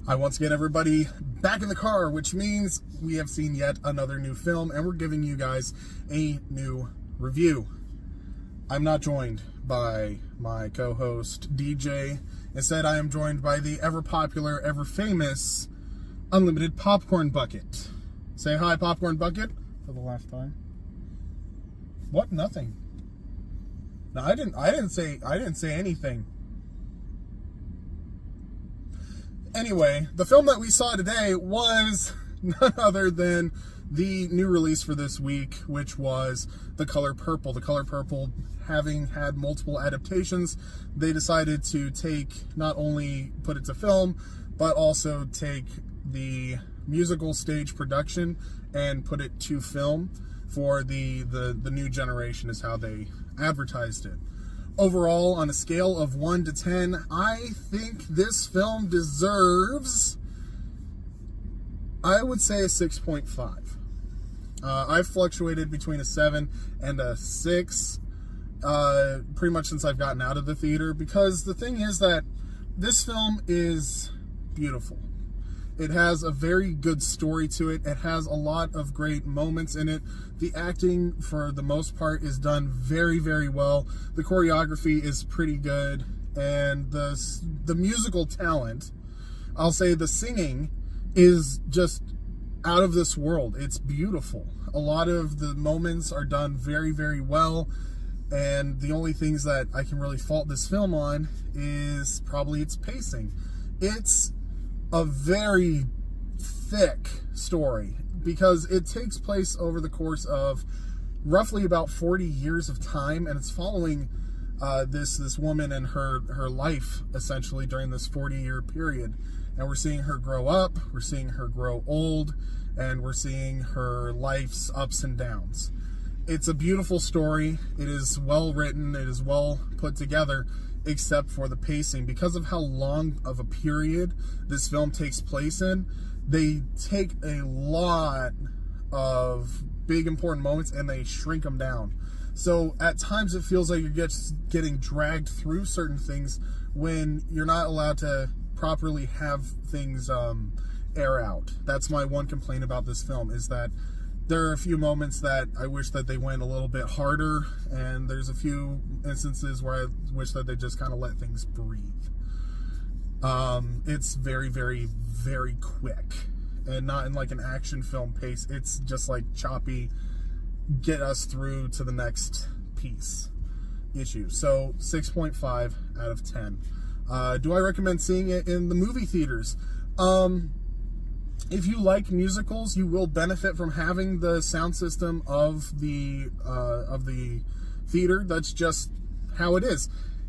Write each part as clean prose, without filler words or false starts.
I once get everybody back in the car, which means we have seen yet another new film, and we're giving you guys a new review. I'm not joined by my co-host, DJ. Instead, I am joined by the ever-popular, ever-famous Unlimited Popcorn Bucket. Say hi, Popcorn Bucket, for the last time. What? Nothing. No, I didn't say anything. Anyway, the film that we saw today was none other than the new release for this week, which was The Color Purple. The Color Purple, having had multiple adaptations, they decided to not only put it to film, but also take the musical stage production and put it to film for the new generation, is how they advertised it. Overall, on a scale of 1 to 10, I think this film deserves, I would say, a 6.5. I've fluctuated between a 7 and a 6 pretty much since I've gotten out of the theater, because the thing is that this film is beautiful. It has a very good story to it. It has a lot of great moments in it. The acting, for the most part, is done very, very well. The choreography is pretty good. And the musical talent, I'll say the singing, is just out of this world. It's beautiful. A lot of the moments are done very, very well. And the only things that I can really fault this film on is probably its pacing. It's a very thick story because it takes place over the course of roughly about 40 years of time, and it's following this woman and her life essentially during this 40-year period. And we're seeing her grow up, we're seeing her grow old, and we're seeing her life's ups and downs. It's a beautiful story. It is well written, it is well put together, except for the pacing. Because of how long of a period this film takes place in, they take a lot of big important moments and they shrink them down. So at times it feels like you're just getting dragged through certain things when you're not allowed to properly have things air out. That's my one complaint about this film, is that there are a few moments that I wish that they went a little bit harder, and there's a few instances where I wish that they just kind of let things breathe. It's very, very, very quick, and not in like an action film pace. It's just like choppy, get us through to the next issue. So 6.5 out of 10. Do I recommend seeing it in the movie theaters? If you like musicals, you will benefit from having the sound system of the theater. That's just how it is.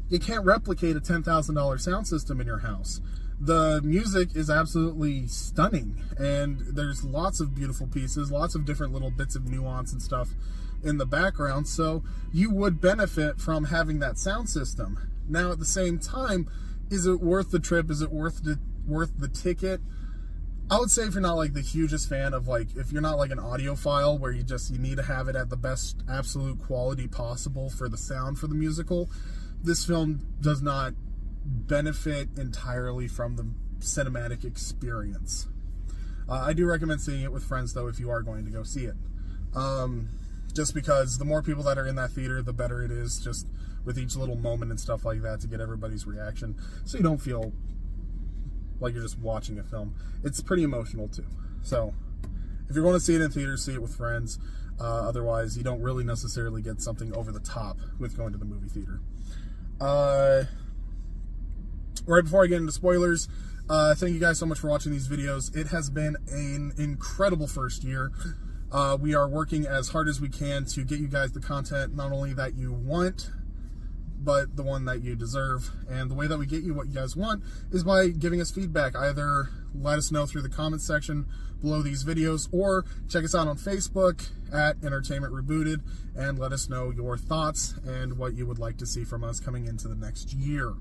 You can't replicate a $10,000 sound system in your house. The music is absolutely stunning, and there's lots of beautiful pieces, lots of different little bits of nuance and stuff in the background, so you would benefit from having that sound system. Now, at the same time, is it worth the trip? Is it worth the ticket? I would say if you're not like the hugest fan of, like, if you're not like an audiophile where you need to have it at the best absolute quality possible for the sound for the musical, this film does not benefit entirely from the cinematic experience. I do recommend seeing it with friends, though, if you are going to go see it. Just because the more people that are in that theater, the better it is, just with each little moment and stuff like that, to get everybody's reaction, so you don't feel like you're just watching a film. It's pretty emotional too. So if you're going to see it in theaters, see it with friends. Otherwise, you don't really necessarily get something over the top with going to the movie theater. Right before I get into spoilers, thank you guys so much for watching these videos. It has been an incredible first year. We are working as hard as we can to get you guys the content not only that you want, but the one that you deserve. And the way that we get you what you guys want is by giving us feedback. Either let us know through the comments section below these videos, or check us out on Facebook at Entertainment Rebooted and let us know your thoughts and what you would like to see from us coming into the next year.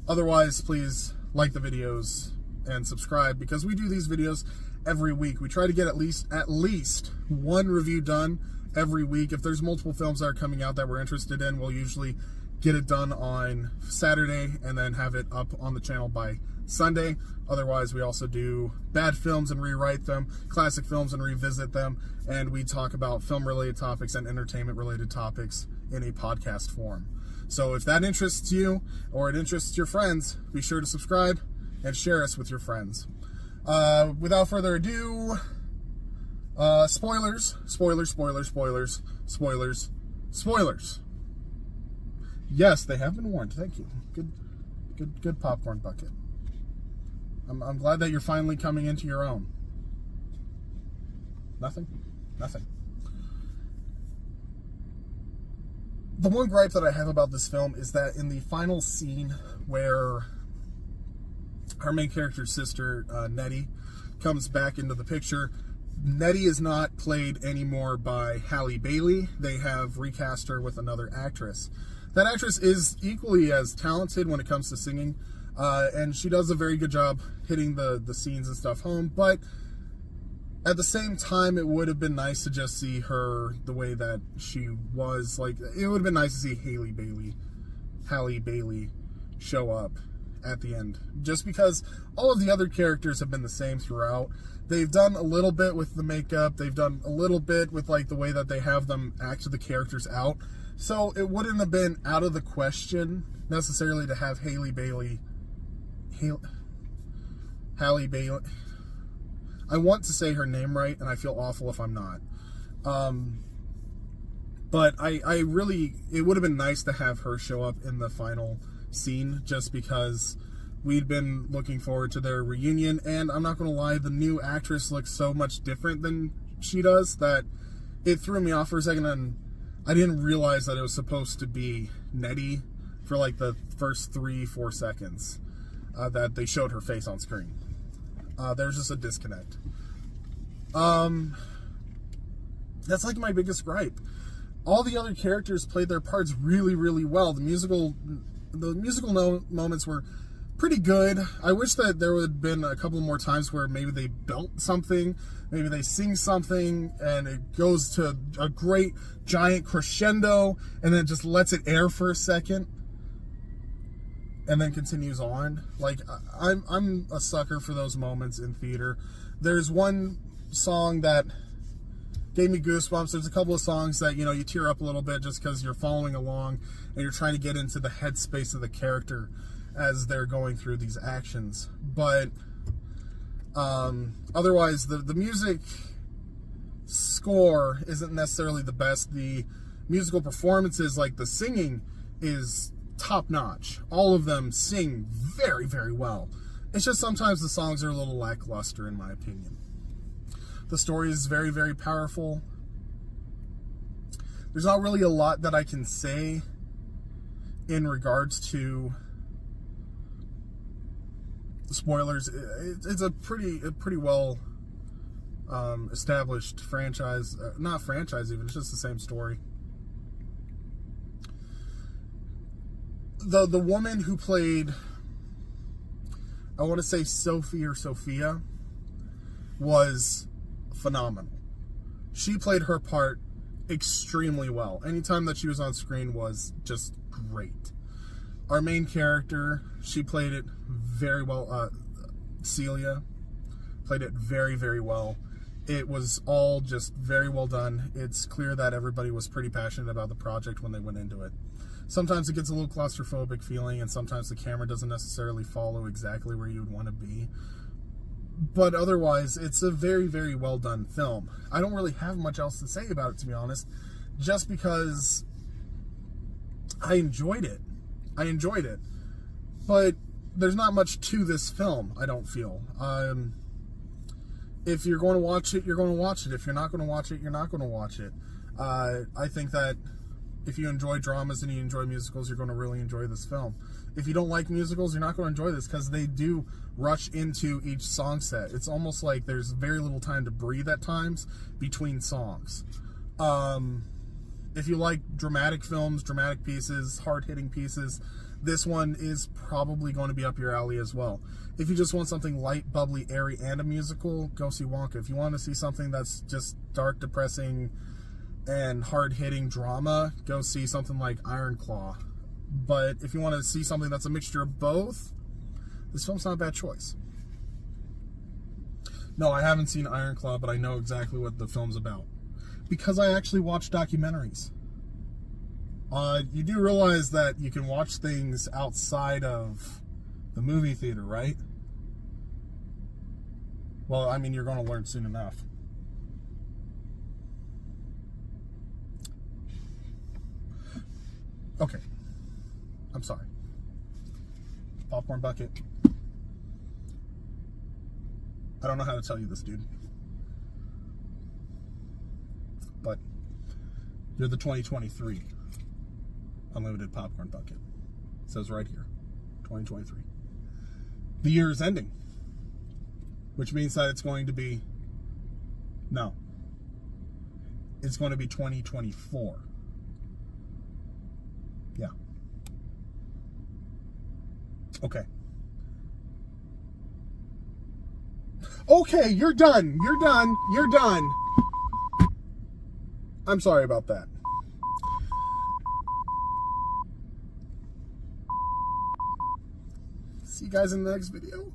Otherwise, please like the videos and subscribe, because we do these videos every week. We try to get at least one review done every week. If there's multiple films that are coming out that we're interested in, we'll usually get it done on Saturday and then have it up on the channel by Sunday. Otherwise, we also do bad films and rewrite them, classic films and revisit them, and we talk about film-related topics and entertainment-related topics in a podcast form. So if that interests you or it interests your friends, be sure to subscribe and share us with your friends. Without further ado, spoilers. Yes, they have been warned. Thank you. Good popcorn bucket. I'm glad that you're finally coming into your own. Nothing. The one gripe that I have about this film is that in the final scene where our main character's sister, Nettie, comes back into the picture, Nettie is not played anymore by Halle Bailey. They have recast her with another actress. That actress is equally as talented when it comes to singing, and she does a very good job hitting the scenes and stuff home, but at the same time, it would have been nice to just see her the way that she was. Like, it would have been nice to see Halle Bailey show up at the end, just because all of the other characters have been the same throughout. They've done a little bit with the makeup, they've done a little bit with like the way that they have them act the characters out, so it wouldn't have been out of the question necessarily to have Halle Bailey. I want to say her name right, and I feel awful if I'm not. But I really, it would have been nice to have her show up in the final scene, just because we'd been looking forward to their reunion, and I'm not going to lie, the new actress looks so much different than she does that it threw me off for a second, and I didn't realize that it was supposed to be Nettie for like the first 3-4 seconds that they showed her face on screen. There's just a disconnect. That's like my biggest gripe. All the other characters played their parts really, really well. The musical moments were pretty good. I wish that there would have been a couple more times where maybe they belt something, maybe they sing something, and it goes to a great giant crescendo, and then just lets it air for a second, and then continues on. Like, I'm a sucker for those moments in theater. There's one song that gave me goosebumps. There's a couple of songs that, you know, you tear up a little bit just because you're following along and you're trying to get into the headspace of the character as they're going through these actions. But otherwise, the music score isn't necessarily the best. The musical performances, like the singing, is top-notch. All of them sing very, very well. It's just sometimes the songs are a little lackluster, in my opinion. The story is very, very powerful. There's not really a lot that I can say in regards to spoilers. It's a pretty well established franchise. Not franchise even, it's just the same story. The woman who played, I want to say Sophie or Sophia, was phenomenal. She played her part extremely well. Anytime that she was on screen was just great. Our main character, she played it very well. Celia played it very, very well. It was all just very well done. It's clear that everybody was pretty passionate about the project when they went into it. Sometimes it gets a little claustrophobic feeling, and sometimes the camera doesn't necessarily follow exactly where you would want to be. But otherwise, it's a very, very well done film. I don't really have much else to say about it, to be honest, just because I enjoyed it. But there's not much to this film, I don't feel. If you're going to watch it, you're going to watch it. If you're not going to watch it, you're not going to watch it. I think that if you enjoy dramas and you enjoy musicals, you're going to really enjoy this film. If you don't like musicals, you're not going to enjoy this, because they do rush into each song set. It's almost like there's very little time to breathe at times between songs. If you like dramatic films, dramatic pieces, hard-hitting pieces, this one is probably going to be up your alley as well. If you just want something light, bubbly, airy, and a musical, go see Wonka. If you want to see something that's just dark, depressing, and hard-hitting drama, go see something like Iron Claw. But if you want to see something that's a mixture of both, this film's not a bad choice. No, I haven't seen Iron Claw, but I know exactly what the film's about. Because I actually watch documentaries. You do realize that you can watch things outside of the movie theater, right? Well, I mean, you're going to learn soon enough. Okay. I'm sorry. Popcorn bucket. I don't know how to tell you this, dude. But you're the 2023 unlimited popcorn bucket. It says right here, 2023. The year is ending, which means that it's going to be, no, it's going to be 2024. Yeah. Okay. Okay, you're done. You're done. You're done. I'm sorry about that. See you guys in the next video.